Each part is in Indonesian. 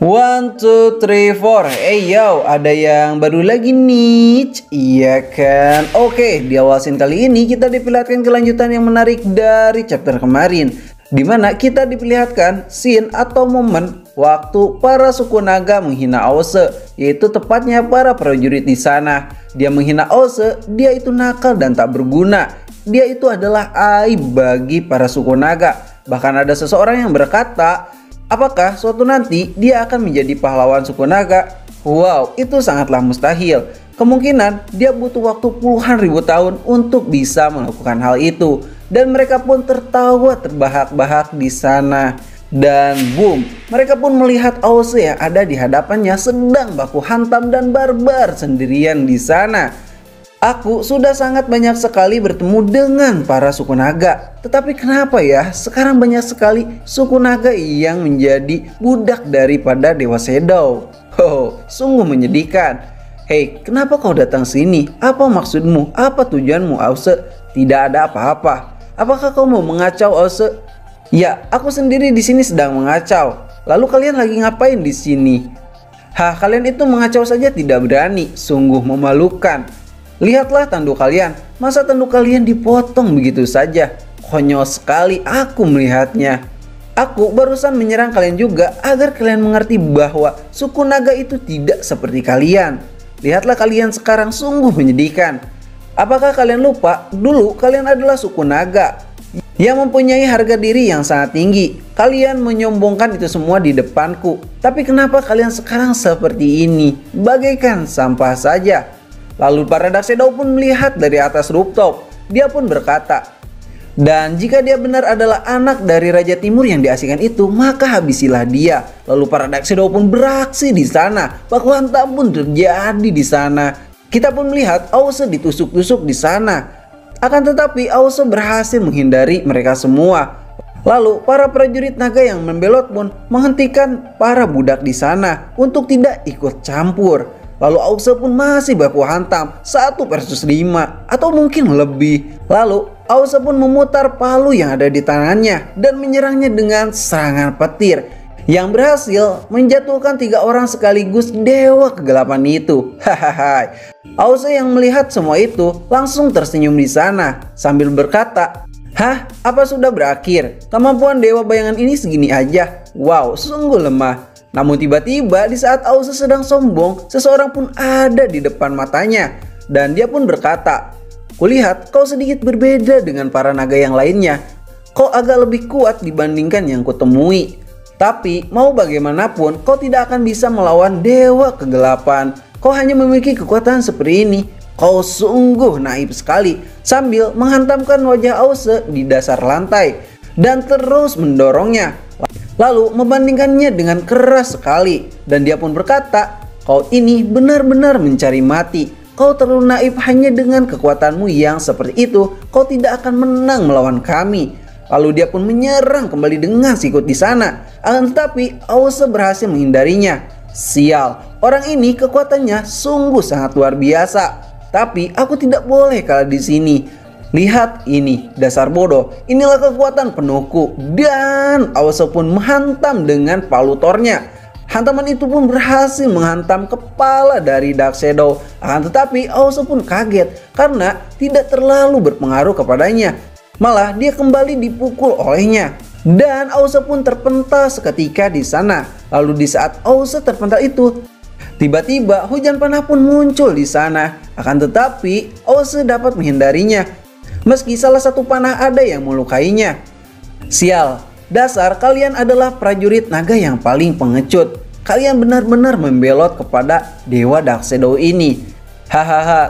One, two, three, four. Yo, ada yang baru lagi nih. Iya kan? Oke, di awal scene kali ini kita diperlihatkan kelanjutan yang menarik dari chapter kemarin, dimana kita diperlihatkan scene atau momen waktu para suku naga menghina Ause, yaitu tepatnya para prajurit di sana. Dia menghina Ause, dia itu nakal dan tak berguna. Dia itu adalah aib bagi para suku naga. Bahkan ada seseorang yang berkata, apakah suatu nanti dia akan menjadi pahlawan suku naga? Wow, itu sangatlah mustahil. Kemungkinan dia butuh waktu puluhan ribu tahun untuk bisa melakukan hal itu. Dan mereka pun tertawa terbahak-bahak di sana. Dan boom, mereka pun melihat Ause yang ada di hadapannya sedang baku hantam dan barbar sendirian di sana. Aku sudah sangat banyak sekali bertemu dengan para suku naga. Tetapi kenapa ya sekarang banyak sekali suku naga yang menjadi budak daripada Dewa Shadow? Sungguh menyedihkan. Hei, kenapa kau datang sini? Apa maksudmu? Apa tujuanmu, Ause? Tidak ada apa-apa. Apakah kau mau mengacau, Ause? Ya, aku sendiri di sini sedang mengacau. Lalu kalian lagi ngapain di sini? Kalian itu mengacau saja tidak berani. Sungguh memalukan. Lihatlah tanduk kalian, masa tanduk kalian dipotong begitu saja? Konyol sekali aku melihatnya. Aku barusan menyerang kalian juga agar kalian mengerti bahwa suku naga itu tidak seperti kalian. Lihatlah kalian sekarang sungguh menyedihkan. Apakah kalian lupa dulu kalian adalah suku naga yang mempunyai harga diri yang sangat tinggi? Kalian menyombongkan itu semua di depanku. Tapi kenapa kalian sekarang seperti ini? Bagaikan sampah saja. Lalu para Dark Shadow pun melihat dari atas rooftop. Dia pun berkata, dan jika dia benar adalah anak dari Raja Timur yang diasingkan itu, maka habisilah dia. Lalu para Dark Shadow pun beraksi di sana. Baku hantam pun terjadi di sana. Kita pun melihat Ause ditusuk-tusuk di sana. Akan tetapi Ause berhasil menghindari mereka semua. Lalu para prajurit naga yang membelot pun menghentikan para budak di sana untuk tidak ikut campur. Lalu Ause pun masih baku hantam 1 versus 5 atau mungkin lebih. Lalu Ause pun memutar palu yang ada di tangannya dan menyerangnya dengan serangan petir yang berhasil menjatuhkan 3 orang sekaligus dewa kegelapan itu. Ause yang melihat semua itu langsung tersenyum di sana sambil berkata, apa sudah berakhir? Kemampuan dewa bayangan ini segini aja. Wow, sungguh lemah. Namun tiba-tiba di saat Ause sedang sombong, seseorang pun ada di depan matanya. Dan dia pun berkata, kulihat kau sedikit berbeda dengan para naga yang lainnya. Kau agak lebih kuat dibandingkan yang kutemui. Tapi mau bagaimanapun kau tidak akan bisa melawan dewa kegelapan. Kau hanya memiliki kekuatan seperti ini. Kau sungguh naif sekali. Sambil menghantamkan wajah Ause di dasar lantai dan terus mendorongnya. Lalu membandingkannya dengan keras sekali. Dan dia pun berkata, kau ini benar-benar mencari mati. Kau terlalu naif, hanya dengan kekuatanmu yang seperti itu kau tidak akan menang melawan kami. Lalu dia pun menyerang kembali dengan sikut di sana. Akan tetapi Ause berhasil menghindarinya. Sial, orang ini kekuatannya sungguh sangat luar biasa. Tapi aku tidak boleh kalah di sini. Lihat ini, dasar bodoh. Inilah kekuatan penuhku. Dan Ause pun menghantam dengan palu tornya. Hantaman itu pun berhasil menghantam kepala dari Dark Shadow. Akan tetapi Ause pun kaget karena tidak terlalu berpengaruh kepadanya. Malah dia kembali dipukul olehnya. Dan Ause pun terpental seketika di sana. Lalu di saat Ause terpental itu, tiba-tiba hujan panah pun muncul di sana. Akan tetapi Ause dapat menghindarinya. Meski salah satu panah ada yang melukainya. Sial, dasar kalian adalah prajurit naga yang paling pengecut. Kalian benar-benar membelot kepada Dewa Dark Shadow ini.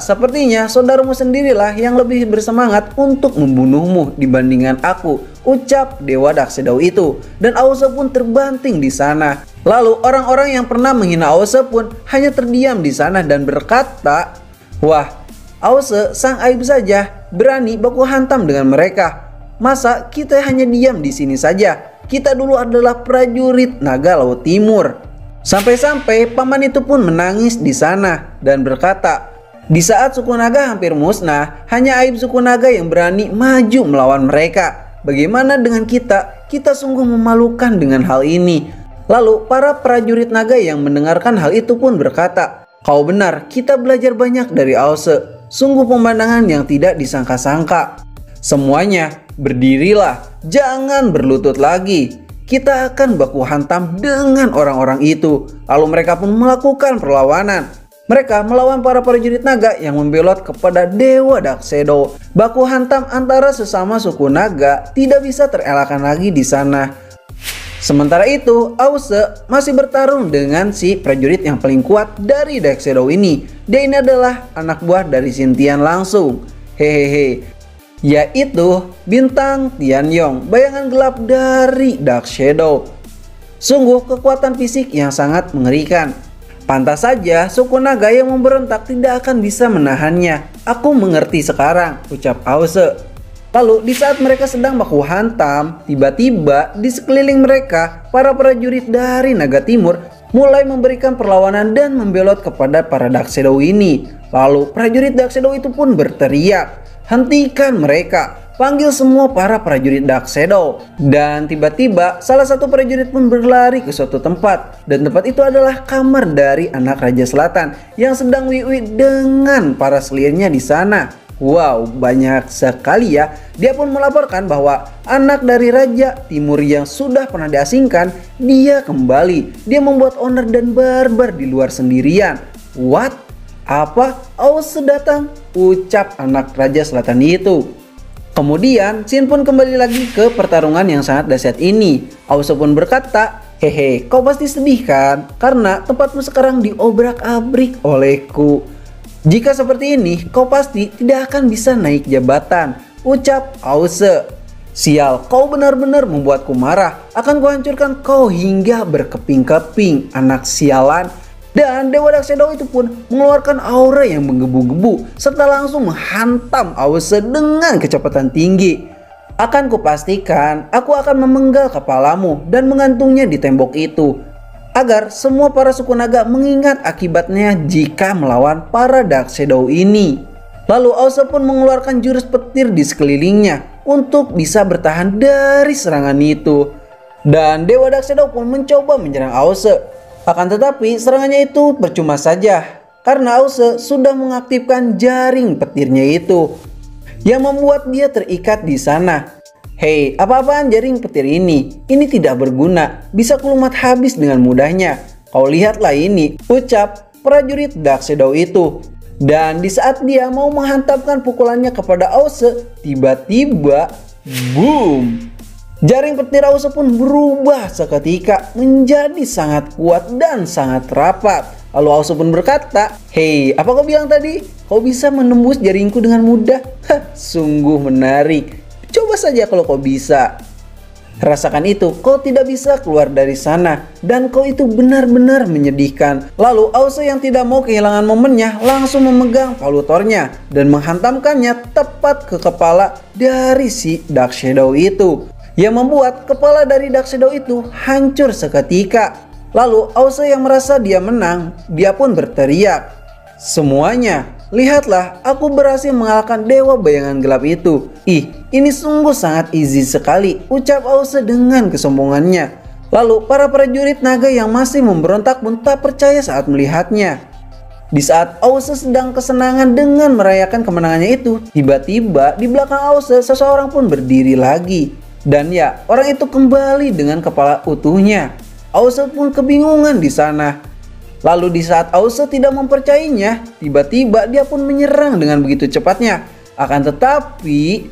Sepertinya saudaramu sendirilah yang lebih bersemangat untuk membunuhmu dibandingkan aku, ucap Dewa Dark Shadow itu. Dan Ause pun terbanting di sana. Lalu orang-orang yang pernah menghina Ause pun hanya terdiam di sana dan berkata, wah, Ause sang aib saja berani baku hantam dengan mereka. Masa kita hanya diam di sini saja? Kita dulu adalah prajurit naga Laut Timur. Sampai-sampai paman itu pun menangis di sana dan berkata, di saat suku naga hampir musnah, hanya aib suku naga yang berani maju melawan mereka. Bagaimana dengan kita? Kita sungguh memalukan dengan hal ini. Lalu para prajurit naga yang mendengarkan hal itu pun berkata, "Kau benar, kita belajar banyak dari Ause. Sungguh pemandangan yang tidak disangka-sangka." Semuanya, berdirilah, jangan berlutut lagi. Kita akan baku hantam dengan orang-orang itu. Lalu mereka pun melakukan perlawanan. Mereka melawan para prajurit naga yang membelot kepada Dewa Dark Shadow. Baku hantam antara sesama suku naga tidak bisa terelakkan lagi di sana. Sementara itu, Ause masih bertarung dengan si prajurit yang paling kuat dari Dark Shadow ini. Dia ini adalah anak buah dari Xintian langsung. Hehehe. Yaitu Bintang Tianyong, bayangan gelap dari Dark Shadow. Sungguh kekuatan fisik yang sangat mengerikan. Pantas saja suku naga yang memberontak tidak akan bisa menahannya. Aku mengerti sekarang, ucap Ause. Lalu di saat mereka sedang baku hantam, tiba-tiba di sekeliling mereka, para prajurit dari Naga Timur mulai memberikan perlawanan dan membelot kepada para Dark Shadow ini. Lalu prajurit Dark Shadow itu pun berteriak, "Hentikan mereka! Panggil semua para prajurit Dark Shadow." Dan tiba-tiba salah satu prajurit pun berlari ke suatu tempat. Dan tempat itu adalah kamar dari anak Raja Selatan yang sedang wiwi dengan para seliirnya di sana. Wow, banyak sekali ya. Dia pun melaporkan bahwa anak dari Raja Timur yang sudah pernah diasingkan, dia kembali. Dia membuat onar dan barbar di luar sendirian. What? Apa? Ause datang? Ucap anak Raja Selatan itu. Kemudian Shin pun kembali lagi ke pertarungan yang sangat dahsyat ini. Ause pun berkata, "Hehe, kau pasti sedih kan? Karena tempatmu sekarang diobrak-abrik olehku. Jika seperti ini, kau pasti tidak akan bisa naik jabatan," ucap Ause. "Sial, kau benar-benar membuatku marah. Akan kuhancurkan kau hingga berkeping-keping, anak sialan." Dan Dewa Dark Shadow itu pun mengeluarkan aura yang menggebu-gebu serta langsung menghantam Ause dengan kecepatan tinggi. "Akan kupastikan aku akan memenggal kepalamu dan mengantungnya di tembok itu, agar semua para suku naga mengingat akibatnya jika melawan para Dark Shadow ini." Lalu Ause pun mengeluarkan jurus petir di sekelilingnya untuk bisa bertahan dari serangan itu. Dan Dewa Dark Shadow pun mencoba menyerang Ause. Akan tetapi serangannya itu percuma saja karena Ause sudah mengaktifkan jaring petirnya itu yang membuat dia terikat di sana. "Hei, apa-apaan jaring petir ini? Ini tidak berguna, bisa kulumat habis dengan mudahnya. Kau lihatlah ini," ucap prajurit Dark Shadow itu. Dan di saat dia mau menghantamkan pukulannya kepada Ause, tiba-tiba boom! Jaring petir Ause pun berubah seketika menjadi sangat kuat dan sangat rapat. Lalu Ause pun berkata, "Hei, apa kau bilang tadi? Kau bisa menembus jaringku dengan mudah? Hah, sungguh menarik. Coba saja kalau kau bisa. Rasakan itu, kau tidak bisa keluar dari sana. Dan kau itu benar-benar menyedihkan." Lalu Ause yang tidak mau kehilangan momennya langsung memegang palutornya dan menghantamkannya tepat ke kepala dari si Dark Shadow itu, yang membuat kepala dari Dark Shadow itu hancur seketika. Lalu Ause yang merasa dia menang, dia pun berteriak, "Semuanya, lihatlah, aku berhasil mengalahkan Dewa Bayangan Gelap itu. Ih, ini sungguh sangat easy sekali," ucap Ause dengan kesombongannya. Lalu para prajurit naga yang masih memberontak pun tak percaya saat melihatnya. Di saat Ause sedang kesenangan dengan merayakan kemenangannya itu, tiba-tiba di belakang Ause seseorang pun berdiri lagi. Dan ya, orang itu kembali dengan kepala utuhnya. Ause pun kebingungan di sana. Lalu di saat Ause tidak mempercayainya, tiba-tiba dia pun menyerang dengan begitu cepatnya. Akan tetapi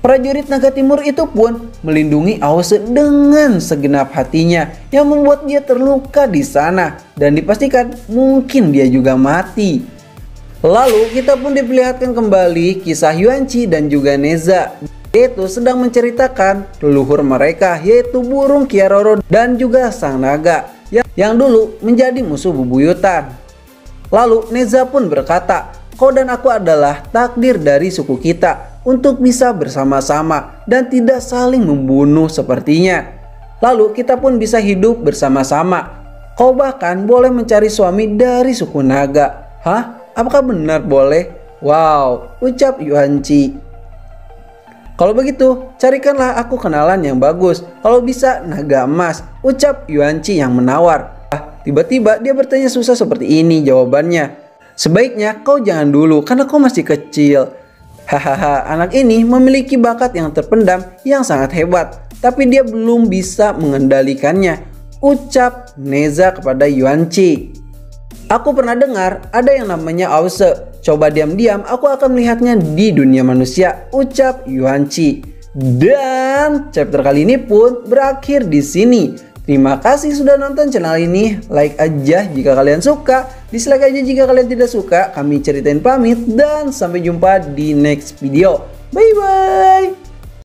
prajurit Naga Timur itu pun melindungi Ause dengan segenap hatinya, yang membuat dia terluka di sana dan dipastikan mungkin dia juga mati. Lalu kita pun diperlihatkan kembali kisah Yuanqi dan juga Neza, yaitu sedang menceritakan leluhur mereka, yaitu burung Kiaroro dan juga sang naga yang dulu menjadi musuh bebuyutan. Lalu Neza pun berkata, "Kau dan aku adalah takdir dari suku kita untuk bisa bersama-sama dan tidak saling membunuh sepertinya. Lalu kita pun bisa hidup bersama-sama. Kau bahkan boleh mencari suami dari suku naga." "Hah? Apakah benar boleh?" "Wow," ucap Yuanqi. Kalau begitu, carikanlah aku kenalan yang bagus. Kalau bisa, naga emas, ucap Yuanci yang menawar. Tiba-tiba dia bertanya susah seperti ini jawabannya. Sebaiknya kau jangan dulu karena kau masih kecil. Hahaha, anak ini memiliki bakat yang terpendam yang sangat hebat. Tapi dia belum bisa mengendalikannya, ucap Neza kepada Yuanci. Aku pernah dengar ada yang namanya Ause. Coba diam-diam aku akan melihatnya di dunia manusia, ucap Yuanci. Dan chapter kali ini pun berakhir di sini. Terima kasih sudah nonton channel ini. Like aja jika kalian suka, dislike aja jika kalian tidak suka. Kami ceritain pamit dan sampai jumpa di next video. Bye bye.